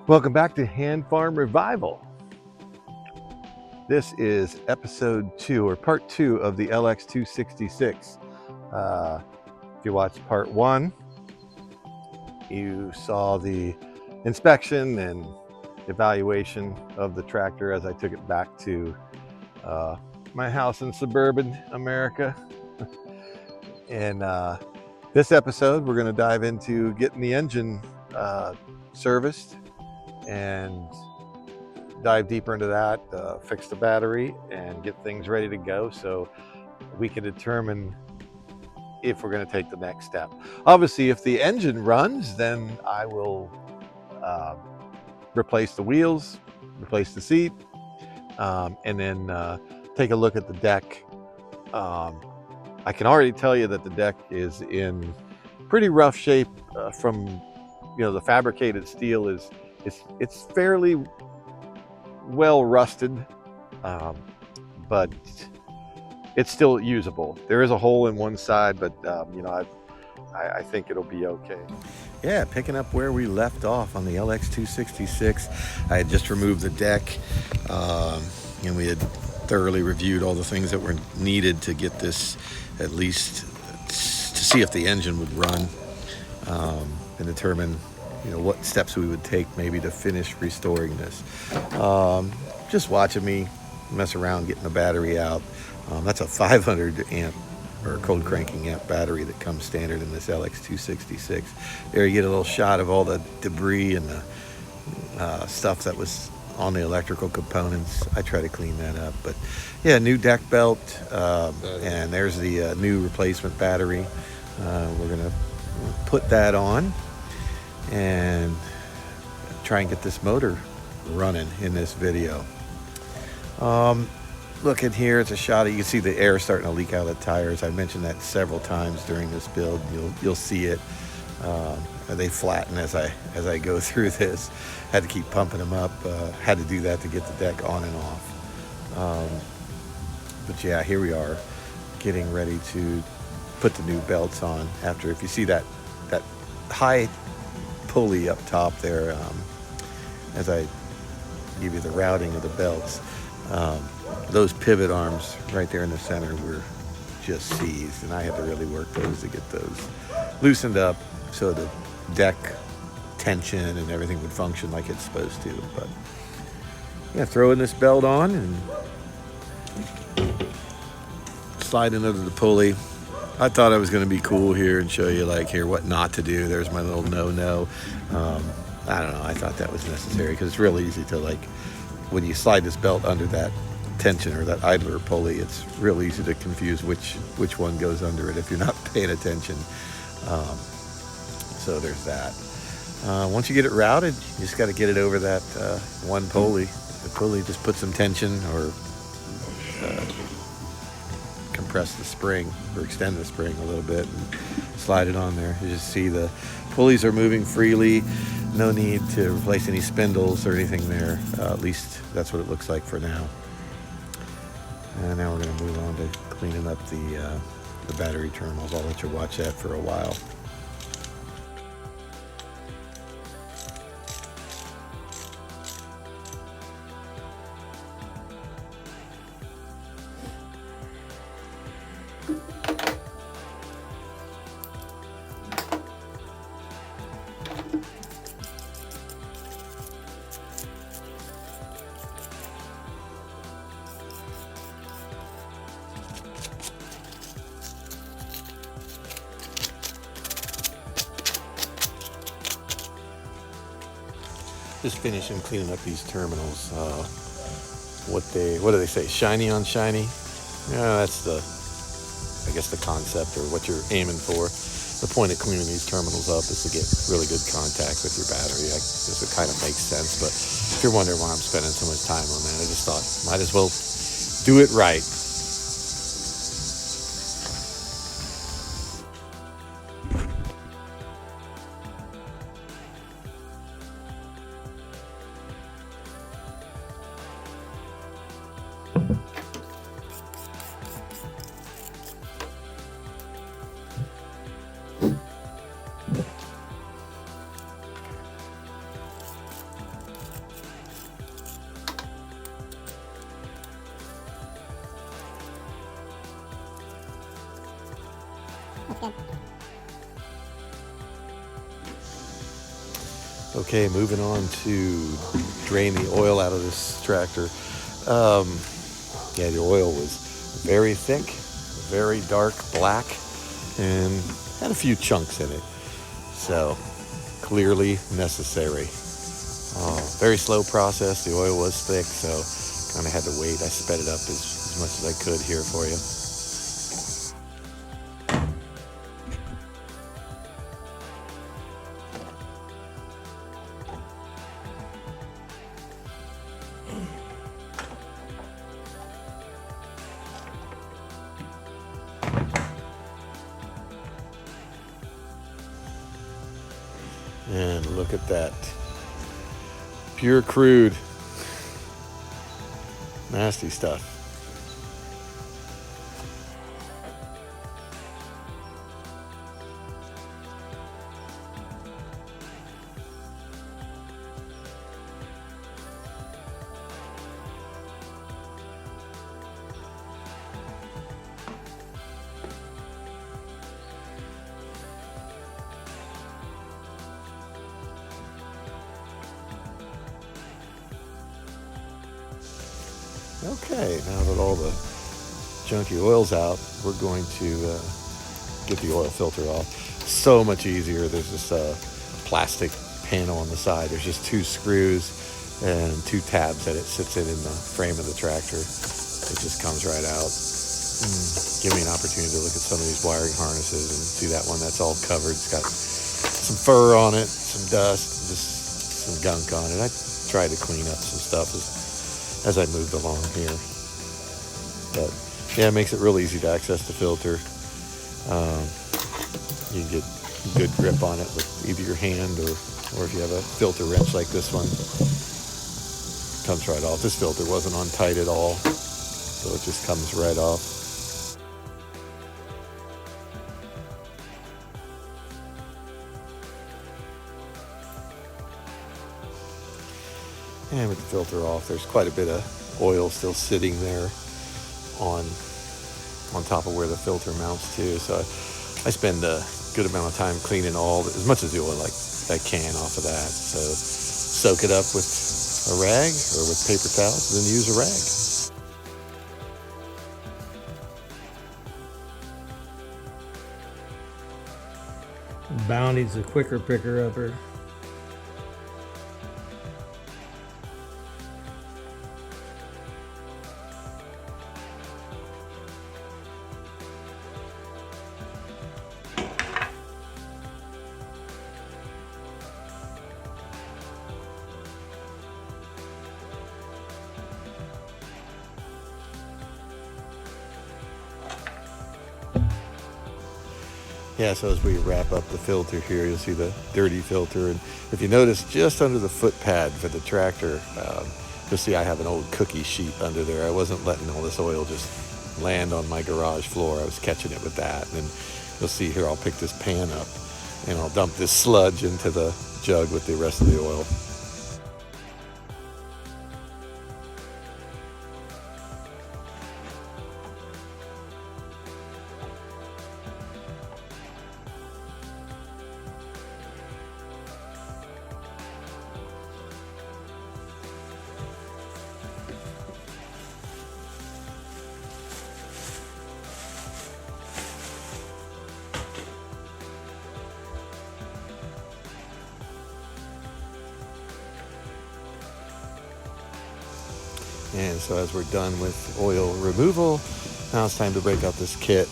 Welcome back to Hand Farm Revival. This is episode 2 or part 2 of the LX 266. If you watched part 1, you saw the inspection and evaluation of the tractor as I took it back to my house in suburban America. And this episode, we're going to dive into getting the engine serviced and dive deeper into that, fix the battery and get things ready to go so we can determine if we're going to take the next step. Obviously, if the engine runs, then I will replace the wheels, replace the seat, and then take a look at the deck. I can already tell you that the deck is in pretty rough shape. From the fabricated steel is it's fairly well rusted, but it's still usable. There is a hole in one side, but I think it'll be okay. Yeah, picking up where we left off on the LX 266. I had just removed the deck, and we had thoroughly reviewed all the things that were needed to get this, at least to see if the engine would run, and determine what steps we would take maybe to finish restoring this. Just watching me mess around getting the battery out. That's a 500 amp or cold cranking amp battery that comes standard in this LX 266. There you get a little shot of all the debris and the stuff that was on the electrical components. I try to clean that up, but yeah, new deck belt, and there's the new replacement battery. We're gonna put that on and try and get this motor running in this video. Look at here, it's a shot of, you can see the air starting to leak out of the tires. I mentioned that several times during this build. You'll see it. They flatten as I go through this. Had to keep pumping them up. Had to do that to get the deck on and off. But yeah, here we are getting ready to put the new belts on. After, if you see that high pulley up top there, as I give you the routing of the belts, those pivot arms right there in the center were just seized, and I had to really work those to get those loosened up so the deck tension and everything would function like it's supposed to. But yeah, throwing this belt on and sliding under the pulley. I thought I was going to be cool here and show you what not to do. There's my little no. I don't know. I thought that was necessary because it's real easy to, when you slide this belt under that tension or that idler pulley, it's real easy to confuse which one goes under it if you're not paying attention. So there's that. Once you get it routed, you just got to get it over that one pulley. The pulley just put some tension or compress the spring or extend the spring a little bit and slide it on there. You just see the pulleys are moving freely. No need to replace any spindles or anything there. At least that's what it looks like for now. And now we're going to move on to cleaning up the battery terminals. I'll let you watch that for a while. Just finishing cleaning up these terminals. What do they say? Shiny on shiny? Yeah, that's I guess the concept or what you're aiming for. The point of cleaning these terminals up is to get really good contact with your battery. I guess it kind of makes sense, but if you're wondering why I'm spending so much time on that, I just thought might as well do it right. Okay, moving on to drain the oil out of this tractor. Yeah, the oil was very thick, very dark black, and had a few chunks in it. So clearly necessary. Very slow process. The oil was thick, so kind of had to wait. I sped it up as much as I could here for you. And look at that. Pure crude. Nasty stuff. Okay, now that all the junky oil's out, we're going to get the oil filter off. So much easier. There's this plastic panel on the side. There's just 2 screws and 2 tabs that it sits in the frame of the tractor. It just comes right out. Give me an opportunity to look at some of these wiring harnesses and see that one that's all covered. It's got some fur on it, some dust, just some gunk on it. I tried to clean up some stuff as I moved along here. But yeah, it makes it real easy to access the filter. You can get good grip on it with either your hand or if you have a filter wrench like this one. It comes right off. This filter wasn't on tight at all, so it just comes right off. And with the filter off, there's quite a bit of oil still sitting there on top of where the filter mounts to. So I spend a good amount of time cleaning as much of the oil like I can off of that. So soak it up with a rag or with paper towels, then use a rag. Bounty's a quicker picker-upper. Yeah, so as we wrap up the filter here, you'll see the dirty filter. And if you notice, just under the foot pad for the tractor, you'll see I have an old cookie sheet under there. I wasn't letting all this oil just land on my garage floor. I was catching it with that. And you'll see here, I'll pick this pan up and I'll dump this sludge into the jug with the rest of the oil. And so as we're done with oil removal, now it's time to break out this kit.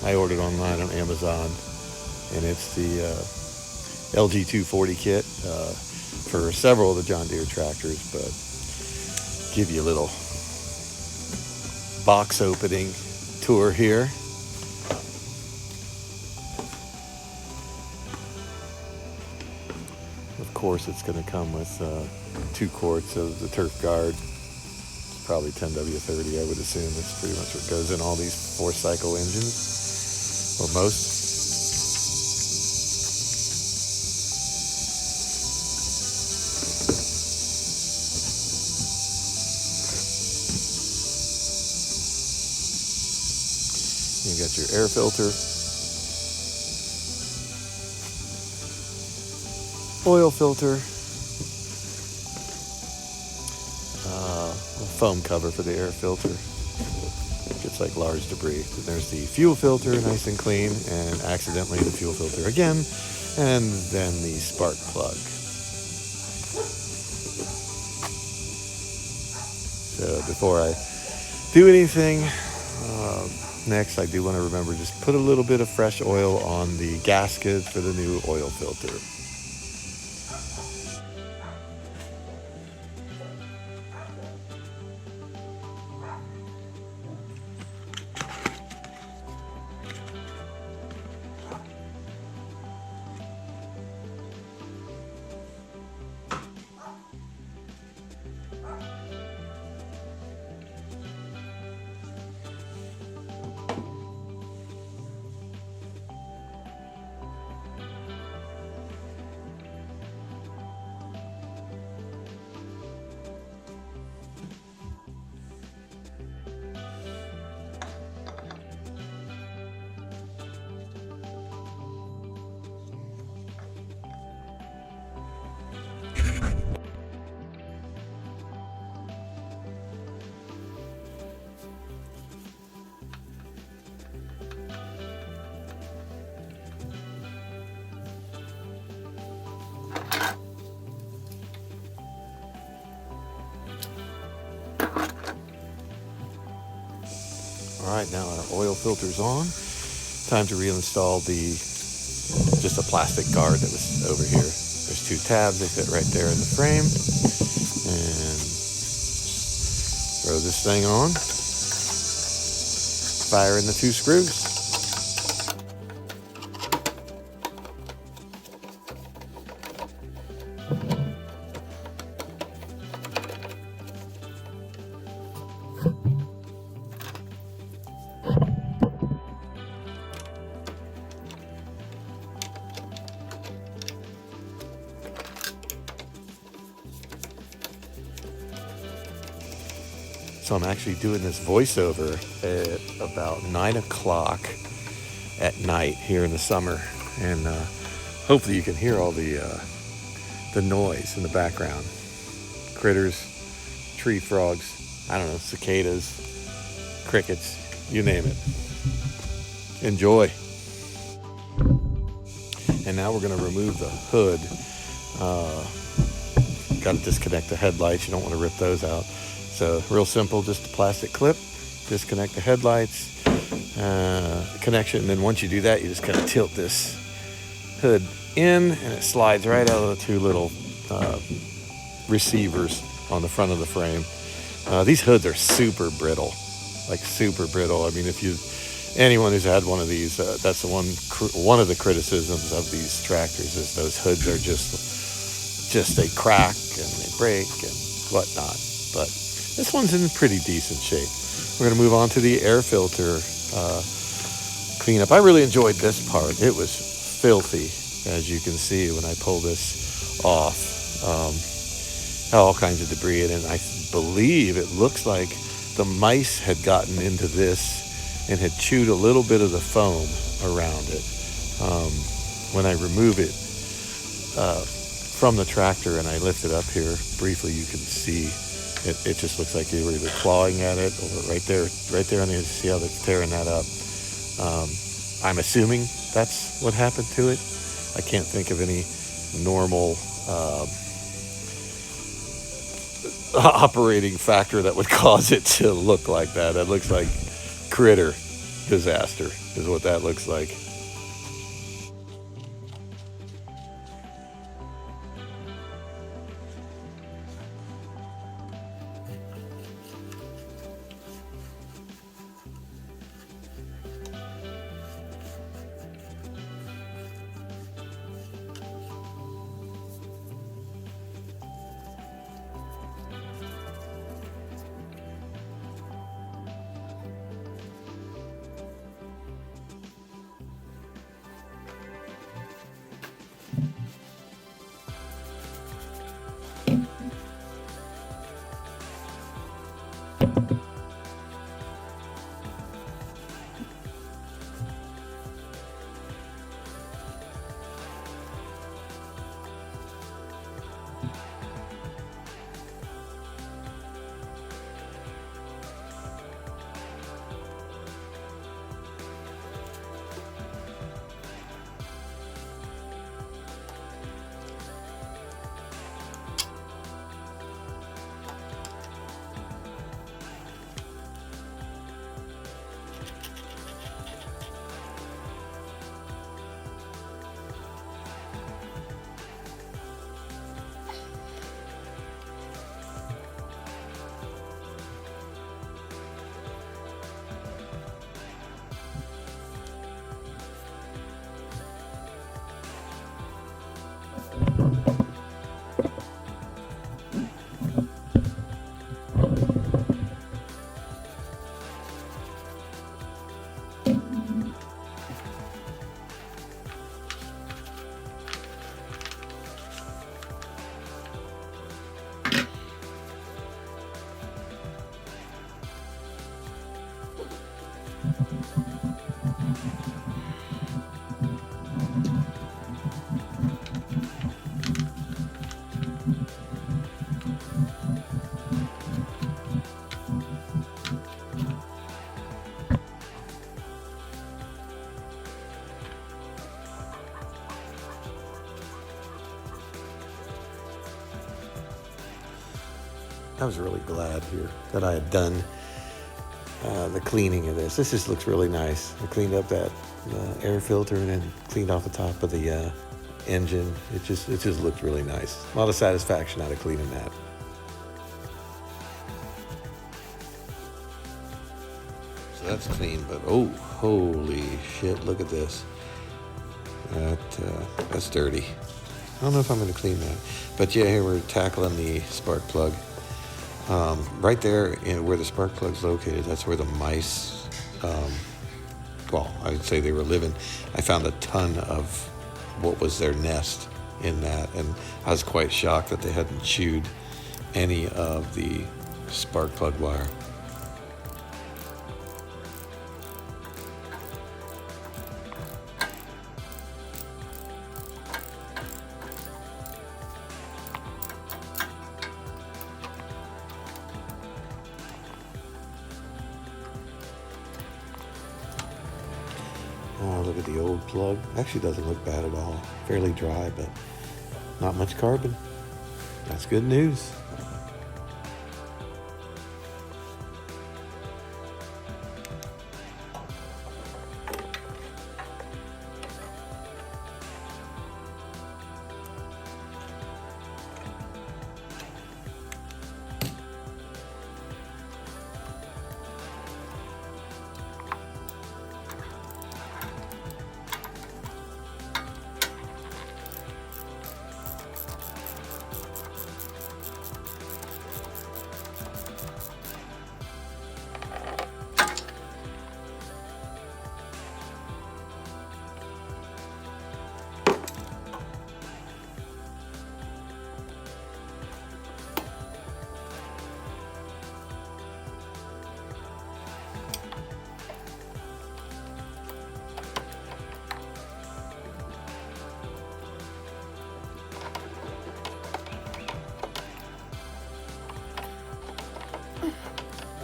I ordered online on Amazon, and it's the LG 240 kit for several of the John Deere tractors, but give you a little box opening tour here. Of course, it's going to come with 2 quarts of the turf guard. Probably 10W30, I would assume. That's pretty much what goes in all these 4-cycle engines, or most. You got your air filter, oil filter, foam cover for the air filter. Gets like large debris. Then there's the fuel filter, nice and clean, and accidentally the fuel filter again, and then the spark plug. So before I do anything, next I do want to remember just put a little bit of fresh oil on the gasket for the new oil filter. All right, now our oil filter's on. Time to reinstall just a plastic guard that was over here. There's two tabs, they fit right there in the frame. And throw this thing on. Fire in the two screws. So I'm actually doing this voiceover at about 9 o'clock at night here in the summer, and hopefully you can hear all the noise in the background. Critters, tree frogs, I don't know, cicadas, crickets, you name it. Enjoy. And now we're going to remove the hood. Got to disconnect the headlights. You don't want to rip those out. So real simple, just a plastic clip, disconnect the headlights, connection, and then once you do that, you just kind of tilt this hood in, and it slides right out of the two little receivers on the front of the frame. These hoods are super brittle, like super brittle. I mean, anyone who's had one of these, that's one of the criticisms of these tractors is those hoods are just they crack and they break and whatnot. But this one's in pretty decent shape. We're going to move on to the air filter cleanup. I really enjoyed this part. It was filthy, as you can see when I pull this off. Had all kinds of debris in it. I believe it looks like the mice had gotten into this and had chewed a little bit of the foam around it. When I remove it from the tractor and I lift it up here briefly, you can see it just looks like they were either clawing at it or right there on the, see how they're tearing that up. I'm assuming that's what happened to it. I can't think of any normal operating factor that would cause it to look like that. That looks like critter disaster is what that looks like. I was really glad here that I had done the cleaning of this. This just looks really nice. I cleaned up that air filter and then cleaned off the top of the engine. It just looked really nice. A lot of satisfaction out of cleaning that. So that's clean, but oh, holy shit, look at this. That's dirty. I don't know if I'm going to clean that. But yeah, here we're tackling the spark plug. Right there where the spark plug's located, that's where the mice, well, I would say they were living. I found a ton of what was their nest in that, and I was quite shocked that they hadn't chewed any of the spark plug wire. Oh, look at the old plug. Actually doesn't look bad at all. Fairly dry, but not much carbon. That's good news.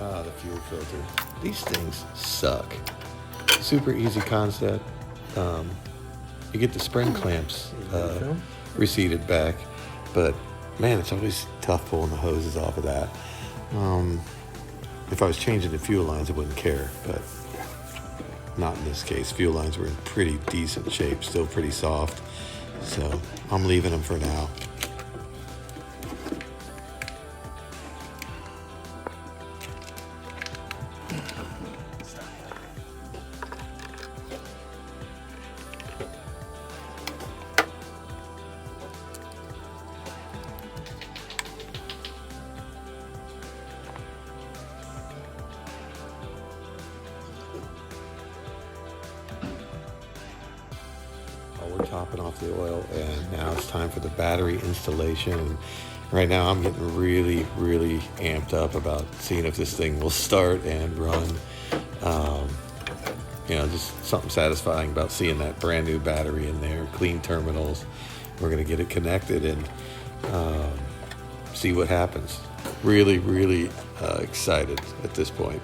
Ah, the fuel filter. These things suck. Super easy concept. You get the spring clamps receded back, but man, it's always tough pulling the hoses off of that. If I was changing the fuel lines, I wouldn't care, but not in this case. Fuel lines were in pretty decent shape, still pretty soft, so I'm leaving them for now. We're topping off the oil, and now it's time for the battery installation. And right now I'm getting really amped up about seeing if this thing will start and run. Just something satisfying about seeing that brand new battery in there, clean terminals. We're gonna get it connected and see what happens. Really excited at this point.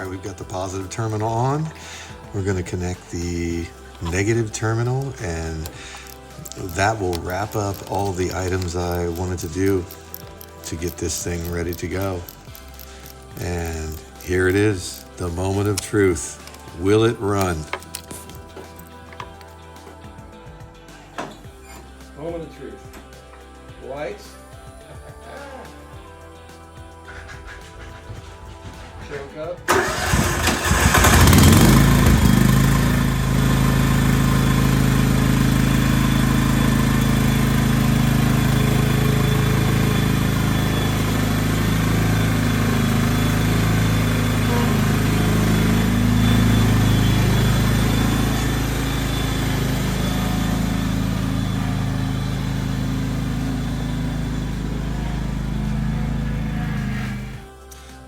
right, we've got the positive terminal on. We're going to connect the negative terminal, and that will wrap up all the items I wanted to do to get this thing ready to go. And here it is, the moment of truth. Will it run? Moment of truth. Lights. Choke up.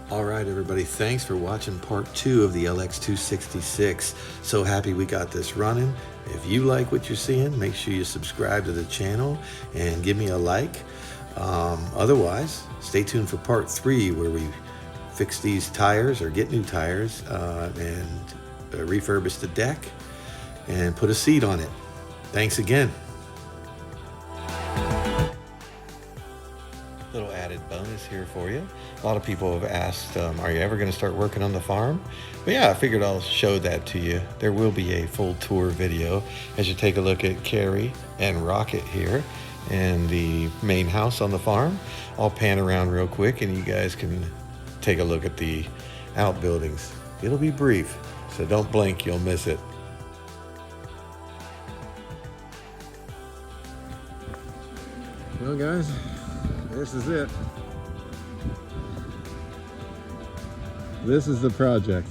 All right, everybody, thanks for watching part 2 of the LX 266. So happy we got this running. If you like what you're seeing, make sure you subscribe to the channel and give me a like. Otherwise, stay tuned for part 3, where we fix these tires or get new tires and refurbish the deck and put a seat on it. Thanks again. Little added bonus here for you. A lot of people have asked, are you ever going to start working on the farm? But yeah, I figured I'll show that to you. There will be a full tour video as you take a look at Carrie and Rocket here and the main house on the farm. I'll pan around real quick and you guys can take a look at the outbuildings. It'll be brief, so don't blink, you'll miss it. Well, guys, this is it. This is the project.